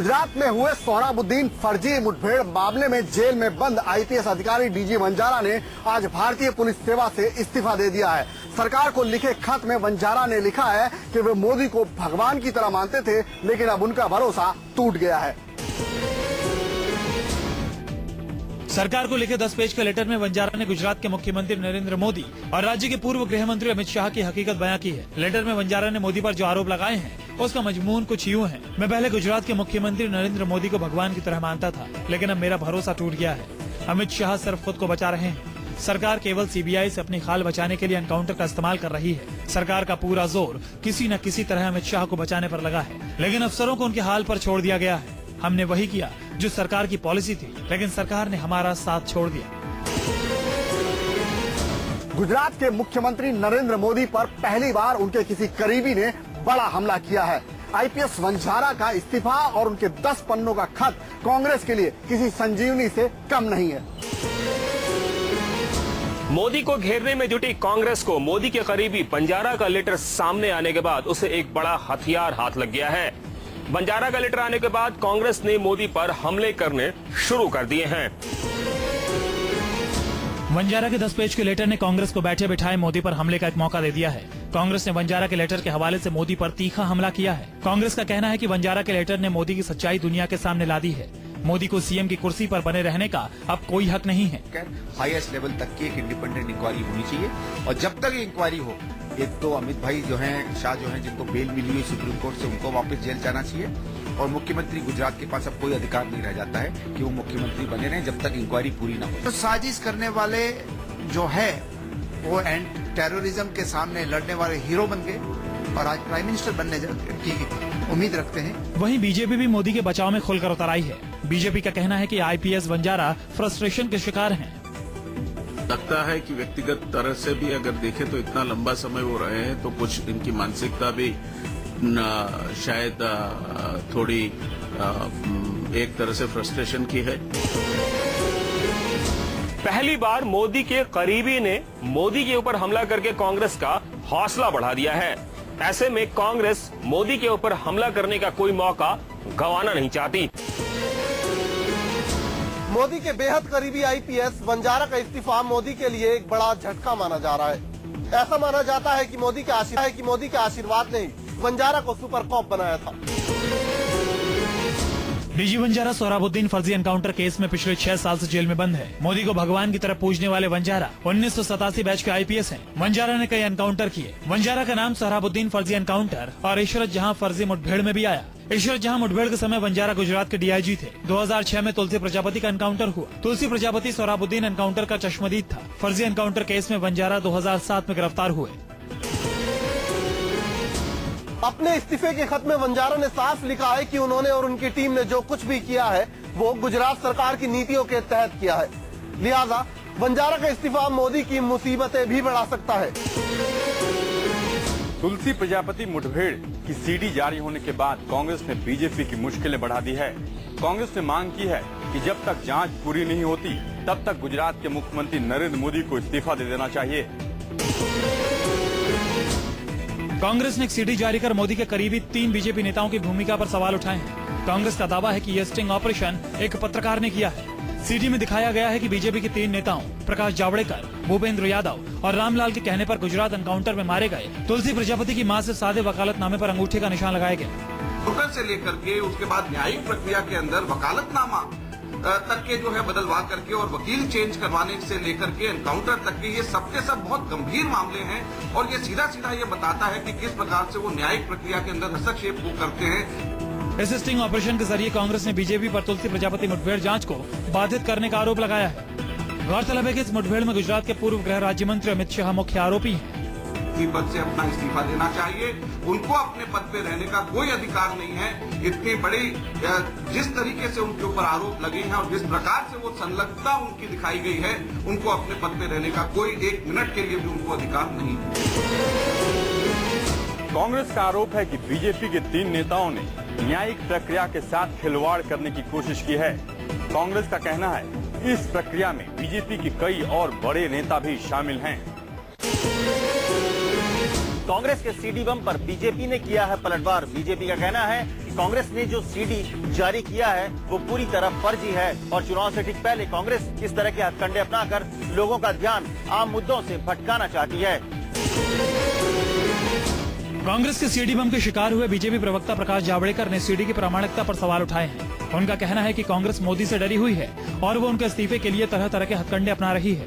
गुजरात में हुए सोहराबुद्दीन फर्जी मुठभेड़ मामले में जेल में बंद आईपीएस अधिकारी डीजी वंजारा ने आज भारतीय पुलिस सेवा से इस्तीफा दे दिया है। सरकार को लिखे खत में वंजारा ने लिखा है कि वे मोदी को भगवान की तरह मानते थे, लेकिन अब उनका भरोसा टूट गया है। सरकार को लिखे 10 पेज के लेटर में वंजारा ने गुजरात के मुख्यमंत्री नरेंद्र मोदी और राज्य के पूर्व गृह मंत्री अमित शाह की हकीकत बयां की है। लेटर में वंजारा ने मोदी पर जो आरोप लगाए हैं उसका मजमून कुछ यूं है। मैं पहले गुजरात के मुख्यमंत्री नरेंद्र मोदी को भगवान की तरह मानता था, लेकिन अब मेरा भरोसा टूट गया है। अमित शाह सिर्फ खुद को बचा रहे हैं। सरकार केवल सीबीआई से अपनी खाल बचाने के लिए एनकाउंटर का इस्तेमाल कर रही है। सरकार का पूरा जोर किसी न किसी तरह अमित शाह को बचाने पर लगा है, लेकिन अफसरों को उनके हाल पर छोड़ दिया गया है। हमने वही किया जो सरकार की पॉलिसी थी, लेकिन सरकार ने हमारा साथ छोड़ दिया। गुजरात के मुख्यमंत्री नरेंद्र मोदी पर पहली बार उनके किसी करीबी ने बड़ा हमला किया है। आईपीएस वंजारा का इस्तीफा और उनके 10 पन्नों का खत कांग्रेस के लिए किसी संजीवनी से कम नहीं है। मोदी को घेरने में जुटी कांग्रेस को मोदी के करीबी वंजारा का लेटर सामने आने के बाद उसे एक बड़ा हथियार हाथ लग गया है। वंजारा का लेटर आने के बाद कांग्रेस ने मोदी पर हमले करने शुरू कर दिए हैं। वंजारा के 10 पेज के लेटर ने कांग्रेस को बैठे बिठाए मोदी पर हमले का एक मौका दे दिया है। कांग्रेस ने वंजारा के लेटर के हवाले से मोदी पर तीखा हमला किया है। कांग्रेस का कहना है कि वंजारा के लेटर ने मोदी की सच्चाई दुनिया के सामने ला दी है। मोदी को सीएम की कुर्सी पर बने रहने का अब कोई हक नहीं है। हाईएस्ट लेवल तक की एक इंडिपेंडेंट इंक्वायरी होनी चाहिए और जब तक इंक्वायरी हो, एक तो अमित भाई जो हैं, शाह जो हैं, जिनको बेल मिली हुई सुप्रीम कोर्ट से, उनको वापस जेल जाना चाहिए और मुख्यमंत्री गुजरात के पास अब कोई अधिकार नहीं रह जाता है कि वो मुख्यमंत्री बने रहें जब तक इंक्वायरी पूरी न हो। तो साजिश करने वाले जो है वो एंड टेररिज्म के सामने लड़ने वाले हीरो बन गए और आज प्राइम मिनिस्टर बनने की उम्मीद रखते हैं। वहीं बीजेपी भी मोदी के बचाव में खुलकर उतर आई है। बीजेपी का कहना है कि आईपीएस वंजारा फ्रस्ट्रेशन के शिकार हैं। लगता है कि व्यक्तिगत तरह से भी अगर देखें तो इतना लंबा समय वो रहे हैं तो कुछ इनकी मानसिकता भी शायद थोड़ी एक तरह से फ्रस्ट्रेशन की है। पहली बार मोदी के करीबी ने मोदी के ऊपर हमला करके कांग्रेस का हौसला बढ़ा दिया है। ऐसे में कांग्रेस मोदी के ऊपर हमला करने का कोई मौका गंवाना नहीं चाहती। मोदी के बेहद करीबी आईपीएस वंजारा का इस्तीफा मोदी के लिए एक बड़ा झटका माना जा रहा है। ऐसा माना जाता है कि मोदी के आशीर्वाद ने ही वंजारा को सुपर कॉप बनाया था। डीजी वंजारा सोहराबुद्दीन फर्जी एनकाउंटर केस में पिछले 6 साल से जेल में बंद है। मोदी को भगवान की तरह पूजने वाले वंजारा 1987 बैच के आईपीएस हैं। वंजारा ने कई एनकाउंटर किए। वंजारा का नाम सोहराबुद्दीन फर्जी एनकाउंटर और इशरत जहां फर्जी मुठभेड़ में भी आया। इशरत जहां मुठभेड़ के समय वंजारा गुजरात के डीआईजी थे। 2006 में तुलसी प्रजापति का एनकाउंटर हुआ। तुलसी प्रजापति सोहराबुद्दीन एनकाउंटर का चश्मदीद था। फर्जी एनकाउंटर केस में वंजारा 2007 में गिरफ्तार हुए। अपने इस्तीफे के खत में वंजारा ने साफ लिखा है कि उन्होंने और उनकी टीम ने जो कुछ भी किया है वो गुजरात सरकार की नीतियों के तहत किया है। लिहाजा वंजारा का इस्तीफा मोदी की मुसीबतें भी बढ़ा सकता है। तुलसी प्रजापति मुठभेड़ की सीडी जारी होने के बाद कांग्रेस ने बीजेपी की मुश्किलें बढ़ा दी है। कांग्रेस ने मांग की है कि जब तक जांच पूरी नहीं होती तब तक गुजरात के मुख्यमंत्री नरेंद्र मोदी को इस्तीफा दे देना चाहिए। कांग्रेस ने एक सीडी जारी कर मोदी के करीबी 3 बीजेपी नेताओं की भूमिका पर सवाल उठाए हैं। कांग्रेस का दावा है कि यह स्टिंग ऑपरेशन एक पत्रकार ने किया है। सीडी में दिखाया गया है कि बीजेपी के 3 नेताओं प्रकाश जावड़ेकर, भूपेंद्र यादव और रामलाल के कहने पर गुजरात एनकाउंटर में मारे गए तुलसी प्रजापति की मां से सादे वकालतनामे पर अंगूठे का निशान लगाया गया। होटल से लेकर के उसके बाद न्यायिक प्रक्रिया के अंदर वकालतनामा तक के जो है बदलवा करके और वकील चेंज करवाने से लेकर के एनकाउंटर तक के, ये सब के सब बहुत गंभीर मामले हैं और ये सीधा सीधा ये बताता है कि किस प्रकार से वो न्यायिक प्रक्रिया के अंदर हस्तक्षेप वो करते हैं। इस स्टिंग ऑपरेशन के जरिए कांग्रेस ने बीजेपी पर तुलसी प्रजापति मुठभेड़ जांच को बाधित करने का आरोप लगाया है। गौरतलब है कि इस मुठभेड़ में गुजरात के पूर्व गृह राज्य मंत्री अमित शाह मुख्य आरोपी हैं। पद से अपना इस्तीफा देना चाहिए। उनको अपने पद पे रहने का कोई अधिकार नहीं है। इतनी बड़ी जिस तरीके से उनके ऊपर आरोप लगे हैं और जिस प्रकार से वो संलग्नता उनकी दिखाई गई है, उनको अपने पद पे रहने का कोई 1 मिनट के लिए भी उनको अधिकार नहीं। कांग्रेस का आरोप है कि बीजेपी के 3 नेताओं ने न्यायिक प्रक्रिया के साथ खिलवाड़ करने की कोशिश की है। कांग्रेस का कहना है इस प्रक्रिया में बीजेपी के कई और बड़े नेता भी शामिल हैं। कांग्रेस के सीडी बम पर बीजेपी ने किया है पलटवार। बीजेपी का कहना है कि कि कांग्रेस ने जो सीडी जारी किया है वो पूरी तरह फर्जी है और चुनाव से ठीक पहले कांग्रेस इस तरह के हथकंडे अपनाकर लोगों का ध्यान आम मुद्दों से भटकाना चाहती है। कांग्रेस के सीडी बम के शिकार हुए बीजेपी प्रवक्ता प्रकाश जावड़ेकर ने सीडी की प्रामाणिकता पर सवाल उठाए हैं। उनका कहना है कि कांग्रेस मोदी से डरी हुई है और वो उनके इस्तीफे के लिए तरह तरह के हथकंडे अपना रही है।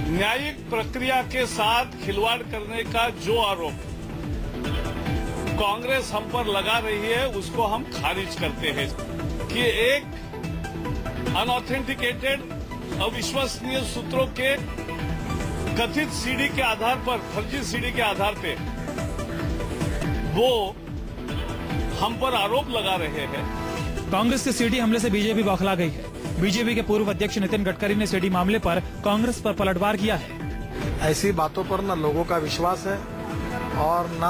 न्यायिक प्रक्रिया के साथ खिलवाड़ करने का जो आरोप कांग्रेस हम पर लगा रही है उसको हम खारिज करते हैं कि एक अनऑथेंटिकेटेड अविश्वसनीय सूत्रों के कथित सीडी के आधार पर, फर्जी सीडी के आधार पे वो हम पर आरोप लगा रहे हैं। कांग्रेस के सीडी हमले से बीजेपी बौखला गई है। बीजेपी के पूर्व अध्यक्ष नितिन गडकरी ने सीडी मामले पर कांग्रेस पर पलटवार किया है। ऐसी बातों पर न लोगों का विश्वास है और न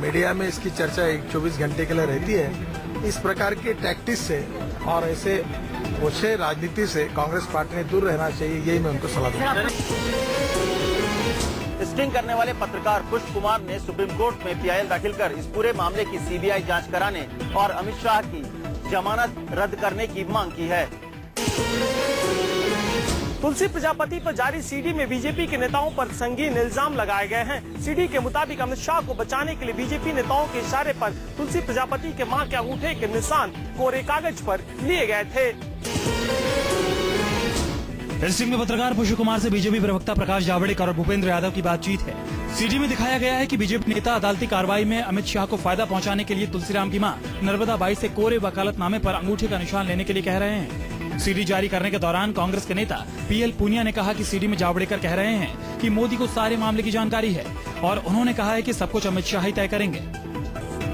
मीडिया में इसकी चर्चा 24 घंटे के लिए रहती है। इस प्रकार के टैक्टिस से और ऐसे ओछे राजनीति से कांग्रेस पार्टी ने दूर रहना चाहिए, यही मैं उनको सलाह दूंगा। स्टिंग करने वाले पत्रकार पुष्प कुमार ने सुप्रीम कोर्ट में पीआईएल दाखिल कर इस पूरे मामले की सीबीआई जांच कराने और अमित शाह की जमानत रद्द करने की मांग की है। तुलसी प्रजापति पर जारी सीडी में बीजेपी के नेताओं पर संगीन इल्जाम लगाए गए हैं। सीडी के मुताबिक अमित शाह को बचाने के लिए बीजेपी नेताओं के इशारे पर तुलसी प्रजापति के मां के अंगूठे के निशान कोरे कागज पर लिए गए थे। स्टिंग में पत्रकार पुष्प कुमार से बीजेपी प्रवक्ता प्रकाश जावड़ेकर और भूपेंद्र यादव की बातचीत है। सीडी में दिखाया गया है कि बीजेपी नेता अदालती कार्रवाई में अमित शाह को फायदा पहुंचाने के लिए तुलसीराम की मां नर्मदा बाई से कोरे वकालतनामे पर अंगूठे का निशान लेने के लिए कह रहे हैं। सीडी जारी करने के दौरान कांग्रेस के नेता पीएल पूनिया ने कहा कि सीडी में जावड़ेकर कह रहे हैं कि मोदी को सारे मामले की जानकारी है और उन्होंने कहा है कि सब कुछ अमित शाह ही तय करेंगे।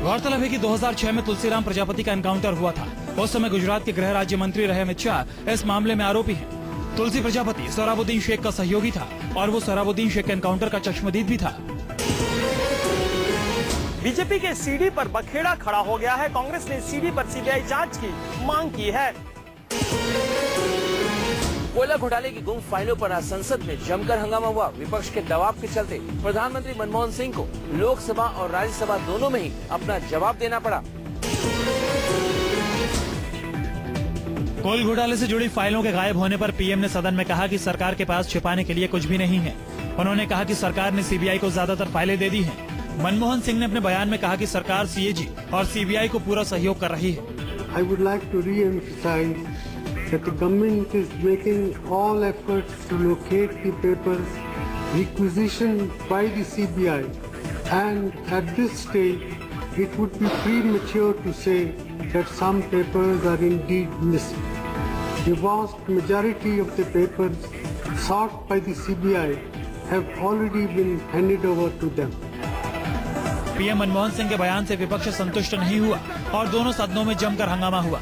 गौरतलब है कि 2006 में तुलसीराम प्रजापति का एनकाउंटर हुआ था। उस समय गुजरात के गृह राज्य मंत्री रहे अमित शाह इस मामले में आरोपी हैं। तुलसी प्रजापति सोहराबुद्दीन शेख का सहयोगी था और वो सोहराबुद्दीन शेख के एनकाउंटर का चश्मदीद भी था। बीजेपी के सीडी पर बखेड़ा खड़ा हो गया है। कांग्रेस ने सीडी पर सीबीआई जांच की मांग की है। कोयला घोटाले की गुम फाइलों पर आज संसद में जमकर हंगामा हुआ। विपक्ष के दबाव के चलते प्रधानमंत्री मनमोहन सिंह को लोकसभा और राज्यसभा दोनों में ही अपना जवाब देना पड़ा। कोल घोटाले से जुड़ी फाइलों के गायब होने पर पीएम ने सदन में कहा कि सरकार के पास छिपाने के लिए कुछ भी नहीं है। उन्होंने कहा कि सरकार ने सीबीआई को ज्यादातर फाइलें दे दी हैं। मनमोहन सिंह ने अपने बयान में कहा कि सरकार सीएजी और सीबीआई को पूरा सहयोग कर रही है। I would like to re-emphasize that the government is making all efforts to locate the papers requisitioned by the CBI, and at this stage it would be premature to say that some papers are indeed missing. The vast majority of the papers sought by the CBI have already been handed over to them. PM Manmohan Singh के बयान से विपक्ष संतुष्ट नहीं हुआ और दोनों सदनों में जमकर हंगामा हुआ।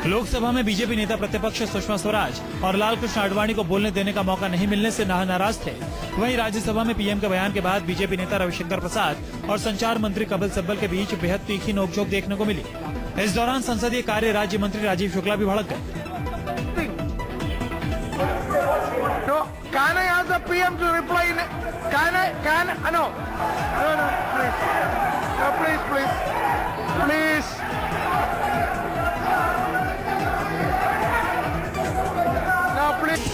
लोकसभा में बीजेपी नेता प्रतिपक्ष सुषमा स्वराज और लालकृष्ण आडवाणी को बोलने देने का मौका नहीं मिलने से नाराज थे। वहीं राज्यसभा में पीएम के बयान के बाद बीजेपी नेता रविशंकर प्रसाद और संचार मंत्री कपिल सिब्बल के बीच बेहद तीखी नोकझोंक देखने को मिली। इस दौरान संसदीय कार्य राज्य मंत्री राजीव शुक्ला भी भड़क गए। Can I ask the PM to reply? No, please. No, please.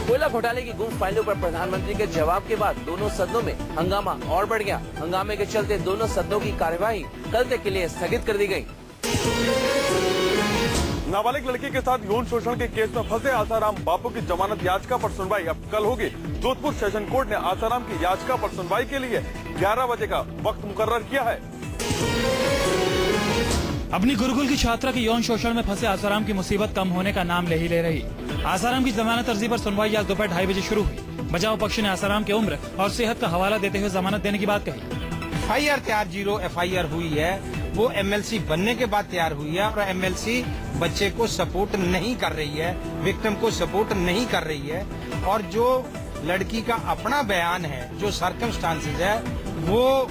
कोयला घोटाले की गुम फाइलों पर प्रधानमंत्री के जवाब के बाद दोनों सदनों में हंगामा और बढ़ गया। हंगामे के चलते दोनों सदनों की कार्यवाही कल तक के लिए स्थगित कर दी गई। नाबालिग लड़की के साथ यौन शोषण के केस में फंसे आसाराम बापू की जमानत याचिका पर सुनवाई अब कल होगी। जोधपुर सेशन कोर्ट ने आसाराम की याचिका पर सुनवाई के लिए 11 बजे का वक्त मुकर्रर किया है। अपनी गुरुकुल की छात्रा के यौन शोषण में फंसे आसाराम की मुसीबत कम होने का नाम ले रही। आसाराम की जमानत अर्जी पर सुनवाई आज दोपहर 2:30 बजे शुरू हुई। बचाव पक्ष ने आसाराम की उम्र और सेहत का हवाला देते हुए जमानत देने की बात कही। FIR तैयार 0 FIR हुई है, वो MLC बनने के बाद तैयार हुई है और MLC बच्चे को सपोर्ट नहीं कर रही है, विक्टिम को सपोर्ट नहीं कर रही है। और जो लड़की का अपना बयान है, जो सर्कमस्टांसेस है, वो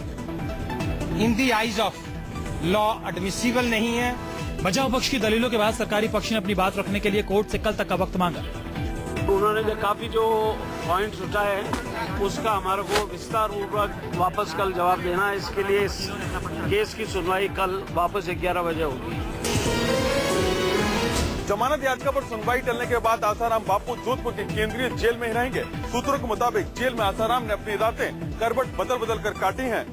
in the eyes of law admissible नहीं है। बचाव पक्ष की दलीलों के बाद सरकारी पक्ष ने अपनी बात रखने के लिए कोर्ट से कल तक का वक्त मांगा। उन्होंने काफी जो पॉइंट्स उठाए हैं उसका हमारे को विस्तार पूर्वक वापस कल जवाब देना है। इसके लिए इस केस की सुनवाई कल वापस 11 बजे होगी। जमानत याचिका पर सुनवाई टलने के बाद आसाराम बापू जोधपुर के केंद्रीय जेल में ही रहेंगे। सूत्रों के मुताबिक जेल में आसाराम ने अपनी रातें करवट बदल बदल कर काटी हैं।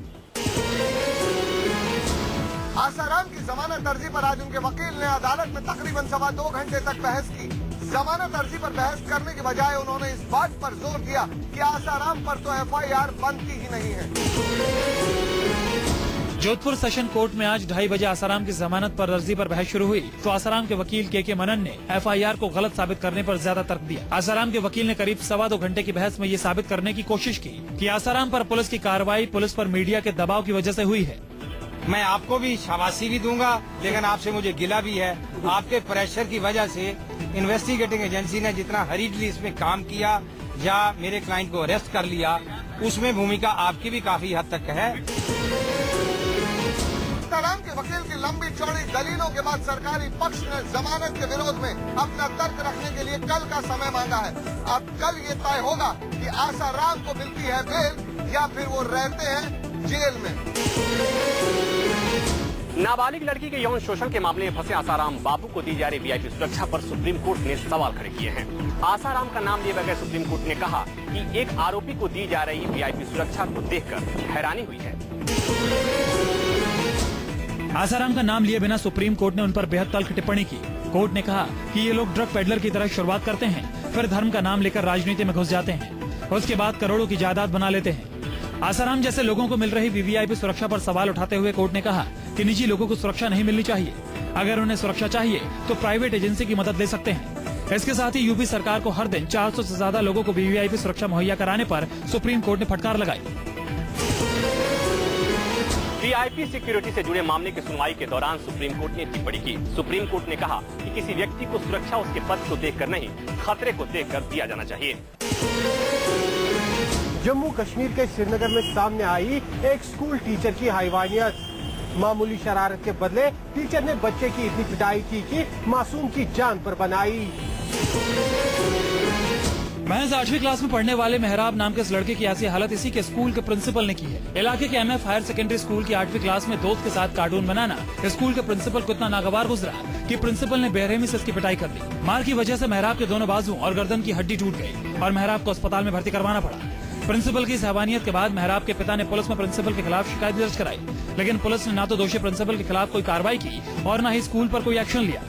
आसाराम की जमानत अर्जी पर आज उनके वकील ने अदालत में तकरीबन 2.25 घंटे तक बहस की। जमानत अर्जी पर बहस करने के बजाय उन्होंने इस बात पर जोर दिया कि आसाराम पर तो FIR बनती ही नहीं है। जोधपुर सेशन कोर्ट में आज 2:30 बजे आसाराम की जमानत पर अर्जी पर बहस शुरू हुई तो आसाराम के वकील के मनन ने FIR को गलत साबित करने पर ज्यादा तर्क दिया। आसाराम के वकील ने करीब 2.25 घंटे की बहस में ये साबित करने की कोशिश की कि आसाराम पर पुलिस की कार्रवाई पुलिस पर मीडिया के दबाव की वजह से हुई है। मैं आपको भी शाबाशी भी दूंगा, लेकिन आपसे मुझे गिला भी है। आपके प्रेशर की वजह से इन्वेस्टिगेटिंग एजेंसी ने जितना हरीडली इसमें काम किया या मेरे क्लाइंट को अरेस्ट कर लिया, उसमें भूमिका आपकी भी काफी हद तक है। आसाराम के वकील की लंबी चौड़ी दलीलों के बाद सरकारी पक्ष ने जमानत के विरोध में अपना तर्क रखने के लिए कल का समय मांगा है। अब कल ये तय होगा कि आसाराम को मिलती है बेल या फिर वो रहते हैं जेल में। नाबालिग लड़की के यौन शोषण के मामले में फंसे आसाराम बापू को दी जा रही VIP सुरक्षा पर सुप्रीम कोर्ट ने सवाल खड़े किए हैं। आसाराम का नाम लिए बगैर सुप्रीम कोर्ट ने कहा कि एक आरोपी को दी जा रही VIP सुरक्षा को देखकर हैरानी हुई है। आसाराम का नाम लिए बिना सुप्रीम कोर्ट ने उन पर बेहद तल्ख टिप्पणी की। कोर्ट ने कहा कि ये लोग ड्रग पेडलर की तरह शुरुआत करते हैं, फिर धर्म का नाम लेकर राजनीति में घुस जाते हैं, उसके बाद करोड़ों की जायदाद बना लेते हैं। आसाराम जैसे लोगों को मिल रही VVIP सुरक्षा पर सवाल उठाते हुए कोर्ट ने कहा कि निजी लोगों को सुरक्षा नहीं मिलनी चाहिए। अगर उन्हें सुरक्षा चाहिए तो प्राइवेट एजेंसी की मदद ले सकते हैं। इसके साथ ही यूपी सरकार को हर दिन 400 से ज्यादा लोगों को VVIP सुरक्षा मुहैया कराने पर सुप्रीम कोर्ट ने फटकार लगाई। VIP सिक्योरिटी से जुड़े मामले की सुनवाई के दौरान सुप्रीम कोर्ट ने टिप्पणी की। सुप्रीम कोर्ट ने कहा कि किसी व्यक्ति को सुरक्षा उसके पद को देखकर नहीं, खतरे को देखकर दिया जाना चाहिए। जम्मू कश्मीर के श्रीनगर में सामने आई एक स्कूल टीचर की हैवानियत। मामूली शरारत के बदले टीचर ने बच्चे की इतनी पिटाई की कि मासूम की जान पर बनाई। महज 8वीं क्लास में पढ़ने वाले मेहराब नाम के इस लड़के की ऐसी हालत इसी के स्कूल के प्रिंसिपल ने की है। इलाके के MF हायर सेकेंडरी स्कूल की 8वीं क्लास में दोस्त के साथ कार्टून बनाना स्कूल के प्रिंसिपल को इतना नागवार गुजरा कि प्रिंसिपल ने बेरहमी से इसकी पिटाई कर दी। मार की वजह से मेहराब के दोनों बाजू और गर्दन की हड्डी टूट गई और मेहराब को अस्पताल में भर्ती करवाना पड़ा। प्रिंसिपल की इस हैवानियत के बाद मेहराब के पिता ने पुलिस में प्रिंसिपल के खिलाफ शिकायत दर्ज कराई, लेकिन पुलिस ने न तो दोषी प्रिंसिपल के खिलाफ कोई कार्रवाई की और न ही स्कूल पर कोई एक्शन लिया।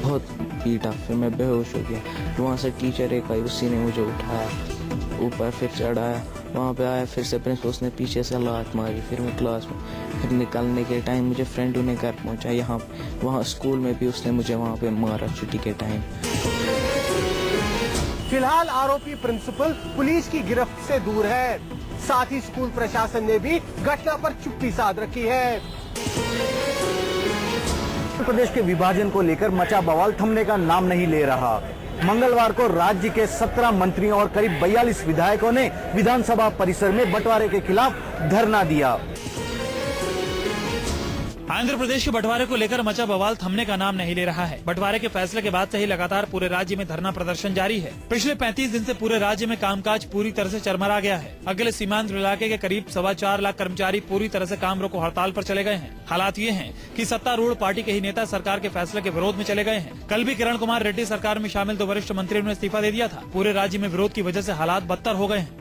बहुत पीटा, फिर मैं बेहोश हो गया। वहाँ से टीचर एक आई, उसी ने मुझे उठाया, ऊपर फिर चढ़ाया, वहाँ पे आया, फिर से प्रिंसिपल ने पीछे से लात मारी। फिर मैं क्लास में, फिर निकलने के टाइम मुझे फ्रेंड उन्हें घर पहुँचा। यहाँ वहाँ स्कूल में भी उसने मुझे वहाँ पे मारा छुट्टी के टाइम। फिलहाल आरोपी प्रिंसिपल पुलिस की गिरफ्त से दूर है। साथ ही स्कूल प्रशासन ने भी घटना पर चुप्पी साध रखी है। उत्तर प्रदेश के विभाजन को लेकर मचा बवाल थमने का नाम नहीं ले रहा। मंगलवार को राज्य के 17 मंत्रियों और करीब 42 विधायकों ने विधानसभा परिसर में बंटवारे के खिलाफ धरना दिया। आंध्र प्रदेश के बंटवारे को लेकर मचा बवाल थमने का नाम नहीं ले रहा है। बंटवारे के फैसले के बाद से ही लगातार पूरे राज्य में धरना प्रदर्शन जारी है। पिछले 35 दिन से पूरे राज्य में कामकाज पूरी तरह से चरमरा गया है। अगले सीमांत इलाके के करीब 4.25 लाख कर्मचारी पूरी तरह से काम रोको हड़ताल पर चले गए हैं। हालात ये हैं कि सत्तारूढ़ पार्टी के ही नेता सरकार के फैसले के विरोध में चले गए हैं। कल भी किरण कुमार रेड्डी सरकार में शामिल 2 वरिष्ठ मंत्रियों ने इस्तीफा दे दिया था। पूरे राज्य में विरोध की वजह से हालात बदतर हो गए हैं।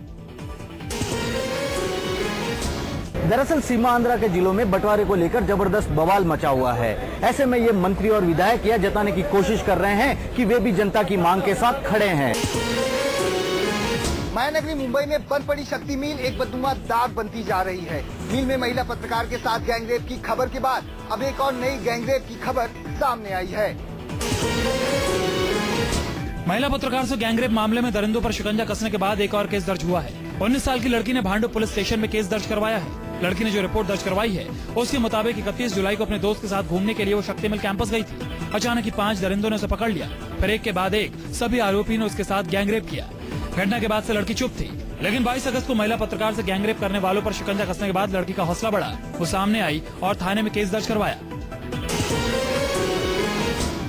दरअसल सीमा आंध्रा के जिलों में बंटवारे को लेकर जबरदस्त बवाल मचा हुआ है। ऐसे में ये मंत्री और विधायक यह जताने की कोशिश कर रहे हैं कि वे भी जनता की मांग के साथ खड़े हैं। मायानगरी मुंबई में बंद पड़ी शक्ति मिल एक बदनुमा दाग बनती जा रही है। मिल में महिला पत्रकार के साथ गैंगरेप की खबर के बाद अब एक और नई गैंगरेप की खबर सामने आई है। महिला पत्रकार से गैंगरेप मामले में दरिंदों पर शिकंजा कसने के बाद एक और केस दर्ज हुआ है। 19 साल की लड़की ने भांडू पुलिस स्टेशन में केस दर्ज करवाया है। लड़की ने जो रिपोर्ट दर्ज करवाई है उसके मुताबिक 31 जुलाई को अपने दोस्त के साथ घूमने के लिए वो शक्ति मिल कैंपस गई थी। अचानक ही 5 दरिंदों ने उसे पकड़ लिया, फिर एक के बाद एक सभी आरोपियों ने उसके साथ गैंगरेप किया। घटना के बाद से लड़की चुप थी, लेकिन 22 अगस्त को महिला पत्रकार से गैंगरेप करने वालों पर शिकंजा कसने के बाद लड़की का हौसला बढ़ा। वो सामने आई और थाने में केस दर्ज करवाया।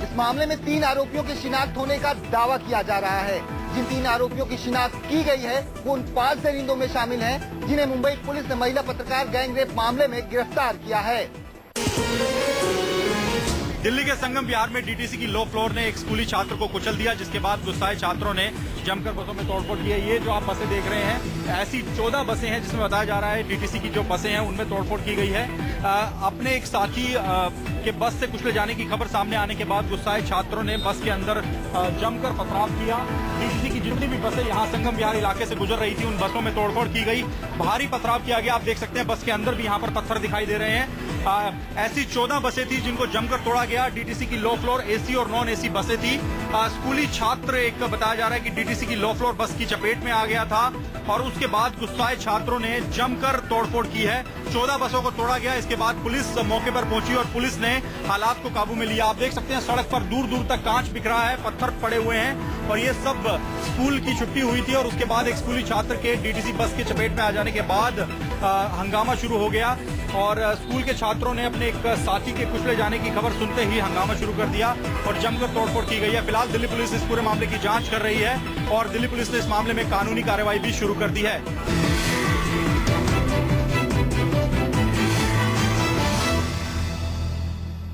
इस मामले में 3 आरोपियों की शिनाख्त होने का दावा किया जा रहा है। जिन 3 आरोपियों की शिनाख्त की गई है वो उन 5 दरिंदों में शामिल हैं जिन्हें मुंबई पुलिस ने महिला पत्रकार गैंगरेप मामले में गिरफ्तार किया है। दिल्ली के संगम विहार में डीटीसी की लो फ्लोर ने एक स्कूली छात्र को कुचल दिया, जिसके बाद गुस्साए छात्रों ने जमकर बसों में तोड़फोड़ की है। ये जो आप बसें देख रहे हैं, ऐसी 14 बसें हैं जिसमें बताया जा रहा है डीटीसी की जो बसें हैं उनमें तोड़फोड़ की गई है। अपने एक साथी के बस से कुचले जाने की खबर सामने आने के बाद गुस्साए छात्रों ने बस के अंदर जमकर पथराव किया। डीटीसी की जितनी भी बसें यहाँ संगम विहार इलाके से गुजर रही थी उन बसों में तोड़फोड़ की गई, भारी पथराव किया गया। आप देख सकते हैं बस के अंदर भी यहाँ पर पत्थर दिखाई दे रहे हैं। ऐसी 14 बसें थी जिनको जमकर तोड़ा गया। डीटीसी की लो फ्लोर एसी और नॉन एसी बसें थी। स्कूली छात्र एक बताया जा रहा है कि डीटीसी की लो फ्लोर बस की चपेट में आ गया था और उसके बाद गुस्साए छात्रों ने जमकर तोड़फोड़ की है। 14 बसों को तोड़ा गया। इसके बाद पुलिस मौके पर पहुंची और पुलिस ने हालात को काबू में लिया। आप देख सकते हैं सड़क पर दूर दूर तक कांच बिखरा है, पत्थर पड़े हुए हैं और ये सब स्कूल की छुट्टी हुई थी और उसके बाद एक स्कूली छात्र के डीटीसी बस के चपेट में आ जाने के बाद हंगामा शुरू हो गया और स्कूल के छात्रों ने अपने एक साथी के कुचले जाने की खबर सुनते ही हंगामा शुरू कर दिया और जमकर तोड़फोड़ की गई है। फिलहाल दिल्ली पुलिस इस पूरे मामले की जांच कर रही है और दिल्ली पुलिस ने इस मामले में कानूनी कार्रवाई भी शुरू कर दी है।